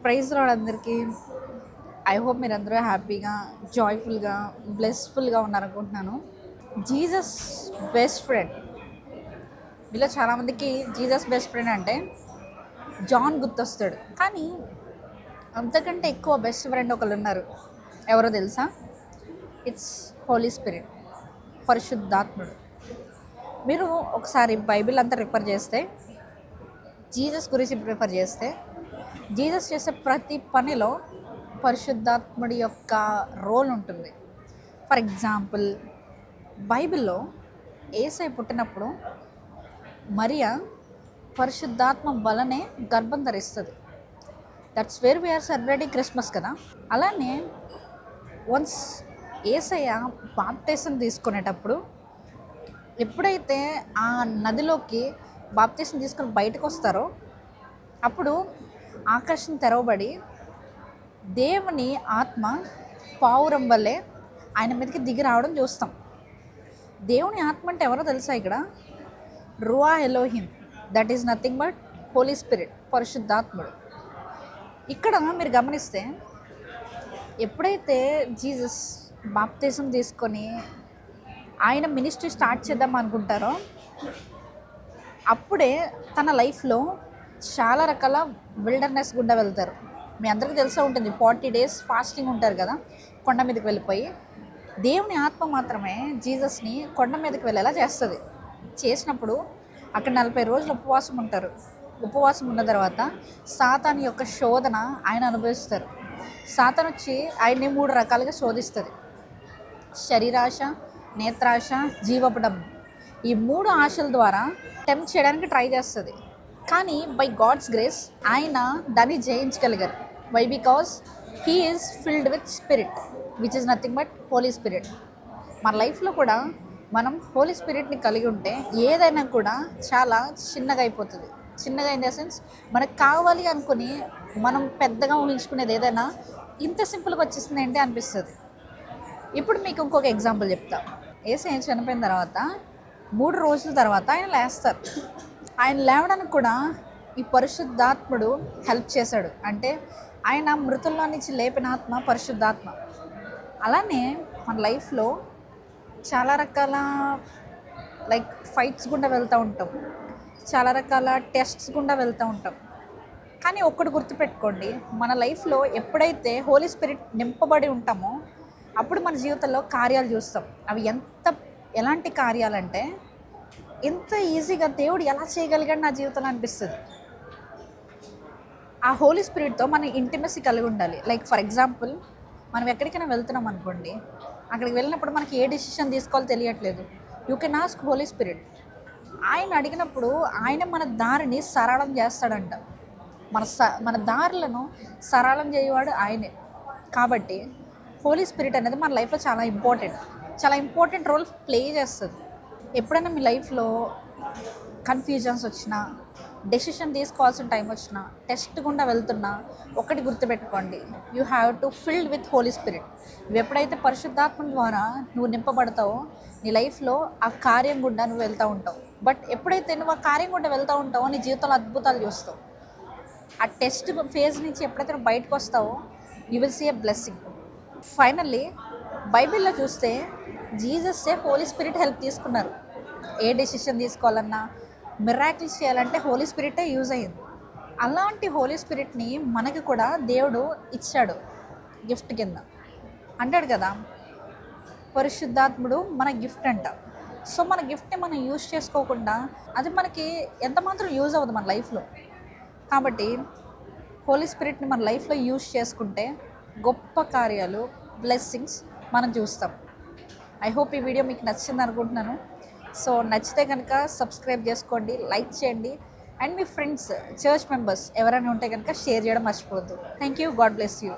Praise lord అందరికీ. I hope మీరందరూ హ్యాపీగా, జాయ్ఫుల్గా, బ్లెస్ఫుల్గా ఉన్నారనుకుంటున్నాను. జీసస్ బెస్ట్ ఫ్రెండ్, మీలో చాలామందికి జీసస్ బెస్ట్ ఫ్రెండ్ అంటే జాన్ గుర్తొస్తాడు. కానీ అంతకంటే ఎక్కువ బెస్ట్ ఫ్రెండ్ ఒకళ్ళు ఉన్నారు. ఎవరో తెలుసా? ఇట్స్ హోలీ స్పిరిట్, పరిశుద్ధాత్ముడు. మీరు ఒకసారి బైబిల్ అంతా రిఫర్ చేస్తే, జీసస్ గురించి ప్రిఫర్ చేస్తే, జీసస్ చేసే ప్రతి పనిలో పరిశుద్ధాత్ముడి యొక్క రోల్ ఉంటుంది. ఫర్ ఎగ్జాంపుల్, బైబిల్లో యేసయ్య పుట్టినప్పుడు మరియా పరిశుద్ధాత్మ వలనే గర్భం ధరిస్తుంది. That's where we're celebrating Christmas కదా. అలానే వన్స్ యేసయ్య బాప్టిజం తీసుకునేటప్పుడు, ఎప్పుడైతే ఆ నదిలోకి బాప్టిజం తీసుకొని బయటకు వస్తారో అప్పుడు ఆకాశం తెరవబడి దేవుని ఆత్మ పావురం వల్లే ఆయన మీదకి దిగి రావడం చూస్తాం. దేవుని ఆత్మ అంటే ఎవరో తెలుసా? ఇక్కడ ruach Elohim, that is nothing but Holy Spirit, పరిశుద్ధాత్ముడు. ఇక్కడ మీరు గమనిస్తే, ఎప్పుడైతే జీసస్ బాప్టిజం తీసుకొని ఆయన మినిస్ట్రీ స్టార్ట్ చేద్దాం అనుకుంటారో అప్పుడే తన లైఫ్లో చాలా రకాల విల్డర్నెస్ గుండా వెళ్తారు. మీ అందరికీ తెలిసే ఉంటుంది, 40 days ఫాస్టింగ్ ఉంటారు కదా, కొండ మీదకి వెళ్ళిపోయి. దేవుని ఆత్మ మాత్రమే జీసస్ని కొండ మీదకి వెళ్ళేలా చేస్తుంది. చేసినప్పుడు అక్కడ 40 రోజులు ఉపవాసం ఉంటారు. ఉపవాసం ఉన్న తర్వాత సాతాను యొక్క శోధన ఆయన అనుభవిస్తారు. సాతాను వచ్చి ఆయన్ని 3 రకాలుగా శోధిస్తుంది. శరీరాశ, నేత్రాశ, జీవపు డబ్బు. ఈ 3 ఆశల ద్వారా టెంప్ట్ చేయడానికి ట్రై చేస్తుంది. కానీ బై గాడ్స్ గ్రేస్ ఆయన దాన్ని జయించగలిగారు. Why? Because he is filled with spirit, which is nothing but Holy Spirit. మన లైఫ్లో కూడా మనం హోలీ స్పిరిట్ని కలిగి ఉంటే ఏదైనా కూడా చాలా చిన్నగా అయిపోతుంది. చిన్నగా ఇన్ ద సెన్స్, మనకు కావాలి అనుకుని మనం పెద్దగా ఊహించుకునేది ఏదైనా ఇంత సింపుల్గా వచ్చేసింది ఏంటి అనిపిస్తుంది. ఇప్పుడు మీకు ఇంకొక ఎగ్జాంపుల్ చెప్తా. యేసయ్య చనిపోయిన తర్వాత 3 రోజుల తర్వాత ఆయన లేస్తారు. ఆయన లేవడానికి కూడా ఈ పరిశుద్ధాత్ముడు హెల్ప్ చేశాడు. అంటే ఆయన మృతుల్లో నుంచి లేపిన ఆత్మ పరిశుద్ధాత్మ. అలానే మన లైఫ్లో చాలా రకాల ఫైట్స్ గుండా వెళ్తూ ఉంటాం, చాలా రకాల టెస్ట్స్ గుండా వెళ్తూ ఉంటాం. కానీ ఒక్కటి గుర్తుపెట్టుకోండి, మన లైఫ్లో ఎప్పుడైతే హోలీ స్పిరిట్ నింపబడి ఉంటామో అప్పుడు మన జీవితంలో కార్యాలు చూస్తాం. అవి ఎలాంటి కార్యాలంటే, ఎంత ఈజీగా దేవుడు ఎలా చేయగలిగాడు నా జీవితంలో అనిపిస్తుంది. ఆ హోలీ స్పిరిట్తో మన ఇంటిమసీ కలిగి ఉండాలి. ఫర్ ఎగ్జాంపుల్, మనం ఎక్కడికైనా వెళ్తున్నాం అనుకోండి, అక్కడికి వెళ్ళినప్పుడు మనకి ఏ డెసిషన్ తీసుకోవాలో తెలియట్లేదు. You can ask Holy Spirit. ఆయన అడిగినప్పుడు ఆయన మన దారిని సరళం చేస్తాడంట. మన దారులను సరళం చేయవాడు ఆయనే. కాబట్టి హోలీ స్పిరిట్ అనేది మన లైఫ్లో చాలా ఇంపార్టెంట్ రోల్ ప్లే చేస్తుంది. ఎప్పుడైనా మీ లైఫ్లో కన్ఫ్యూజన్స్ వచ్చినా, డెసిషన్ తీసుకోవాల్సిన టైం వచ్చినా, టెస్ట్ గుండా వెళ్తున్నా, ఒకటి గుర్తుపెట్టుకోండి, you have to filled with Holy Spirit. నువ్వు ఎప్పుడైతే పరిశుద్ధాత్మ ద్వారా నువ్వు నింపబడతావో నీ లైఫ్లో ఆ కార్యం గుండా నువ్వు వెళ్తూ ఉంటావు. బట్ ఎప్పుడైతే నువ్వు ఆ కార్యం గుండా వెళ్తూ ఉంటావో నీ జీవితంలో అద్భుతాలు చూస్తావు. ఆ టెస్ట్ ఫేజ్ నుంచి ఎప్పుడైతే నువ్వు బయటకు వస్తావో you will see a blessing. Finally బైబిల్లో చూస్తే జీసస్సే హోలీ స్పిరిట్ హెల్ప్ తీసుకున్నారు. ఏ డెసిషన్ తీసుకోవాలన్నా, మిరాకిల్స్ చేయాలంటే హోలీ స్పిరిటే యూజ్ అయ్యింది. అలాంటి హోలీ స్పిరిట్ని మనకి కూడా దేవుడు ఇచ్చాడు గిఫ్ట్ కింద. అంటాడు కదా, పరిశుద్ధాత్ముడు మన గిఫ్ట్ అంట. సో మన గిఫ్ట్ని మనం యూజ్ చేసుకోకుండా అది మనకి ఎంత మాత్రం యూజ్ అవ్వదు మన లైఫ్లో. కాబట్టి హోలీ స్పిరిట్ని మన లైఫ్లో యూజ్ చేసుకుంటే గొప్ప కార్యాలు, బ్లెస్సింగ్స్ మనం చూస్తాం. ఐ హోప్ ఈ వీడియో మీకు నచ్చింది అనుకుంటున్నాను. సో నచ్చితే కనుక సబ్స్క్రైబ్ చేసుకోండి, లైక్ చేయండి, and me friends, church members ఎవరైనా ఉంటే కనుక షేర్ చేయడం మర్చిపోవద్దు. Thank you. God bless you.